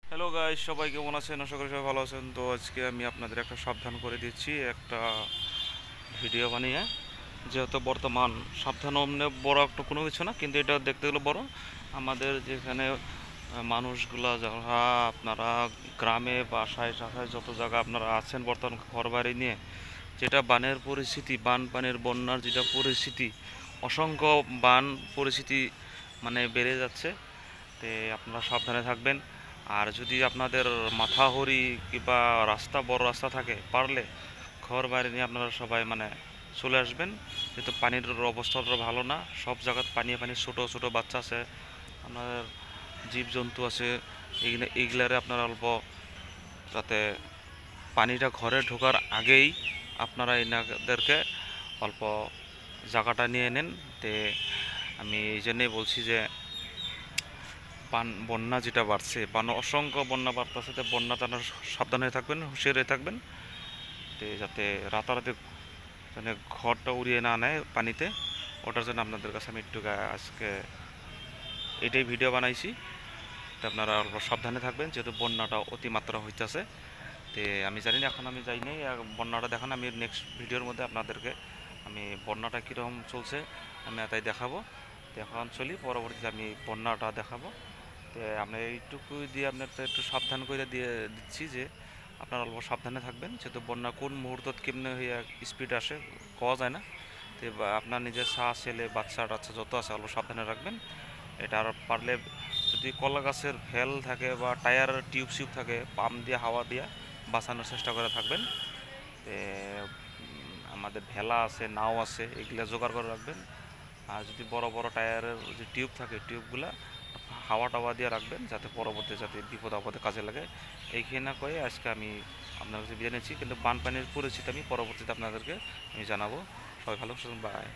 Hello guys, সবাই কেমন আছেন? আশা করি সবাই ভালো আছেন। তো আজকে আমি আপনাদের একটা সাবধান করে দিচ্ছি একটা ভিডিও বানিয়ে, যেহেতু বর্তমান সাবধান অমনে বড় একটা কোনো কিছু না, কিন্তু এটা দেখতে গেলে বড়। আমাদের যেখানে মানুষগুলা যারা আপনারা গ্রামে বাসায় টাসায় যত জায়গা আপনারা আছেন বর্তমান ঘর বাড়ি নিয়ে, যেটা বানের পরিস্থিতি, বানপানির বন্যার যেটা পরিস্থিতি, অসংখ্য বান পরিস্থিতি মানে বেড়ে যাচ্ছে। তে আপনারা সাবধানে থাকবেন। আর যদি আপনাদের মাথাহরি কিংবা রাস্তা বড় রাস্তা থাকে, পারলে ঘর বাইরে নিয়ে আপনারা সবাই মানে চলে আসবেন, যেহেতু পানির অবস্থাটা ভালো না। সব জায়গায় পানি পানি, ছোটো ছোটো বাচ্চা আছে, আপনার জীবজন্তু আছে, এইগুলারে আপনারা অল্প যাতে পানিটা ঘরে ঢোকার আগেই আপনারা এনাদেরকে অল্প জায়গাটা নিয়ে নেন। তে আমি এই জন্যেই বলছি যে বন্যা যেটা বাড়ছে, অসংখ্য বন্যা বাড়তেছে, তো বন্যা আপনারা সাবধান হয়ে থাকবেন, হুঁশিয়ার হয়ে থাকবেন, তো যাতে রাতারাতি মানে ঘরটা উড়িয়ে না নেয় পানিতে। ওটার জন্য আপনাদের কাছে আমি একটু আজকে এটাই ভিডিও বানাইছি। তো আপনারা অল্প সাবধানে থাকবেন, যেহেতু বন্যাটা অতিমাত্রা হইতেছে। তো আমি জানি না, এখন আমি যাই নাই বন্যাটা দেখান, আমি নেক্সট ভিডিওর মধ্যে আপনাদেরকে আমি বন্যাটা কীরকম চলছে আমি তাই দেখাবো। তো এখন চলি, পরবর্তীতে আমি বন্যাটা দেখাবো। তো আমরা এইটুকু দিয়ে আপনাকে একটু সাবধান করে দিয়ে দিচ্ছি যে আপনারা অল্প সাবধানে থাকবেন, যেহেতু বন্যা কোন মুহূর্তত কেমনে হইয়া স্পিড আসে কওয়া যায় না। তো আপনার নিজের ছেলে বাচ্চা টাচ্চা যত আছে অল্প সাবধানে রাখবেন। এটা আর পারলে যদি কলা গাছের ফেল থাকে বা টায়ার টিউব সিউব থাকে, পাম্প দিয়ে হাওয়া দিয়ে বাঁচানোর চেষ্টা করে থাকবেন। তে আমাদের ভেলা আছে, নাও আছে, এগুলা জোগাড় করে রাখবেন। আর যদি বড় বড় টায়ারের যে টিউব থাকে, টিউবগুলা হাওয়া টাওয়া দিয়ে রাখবেন, যাতে পরবর্তী যাতে বিপদ আপদে কাজে লাগে। এইখানে না কয়ে আজকে আমি আপনার কাছে জেনেছি, কিন্তু বানপানির পরিস্থিতি আমি পরবর্তীতে আপনাদেরকে আমি জানাবো। সবাই ভালো, বাই।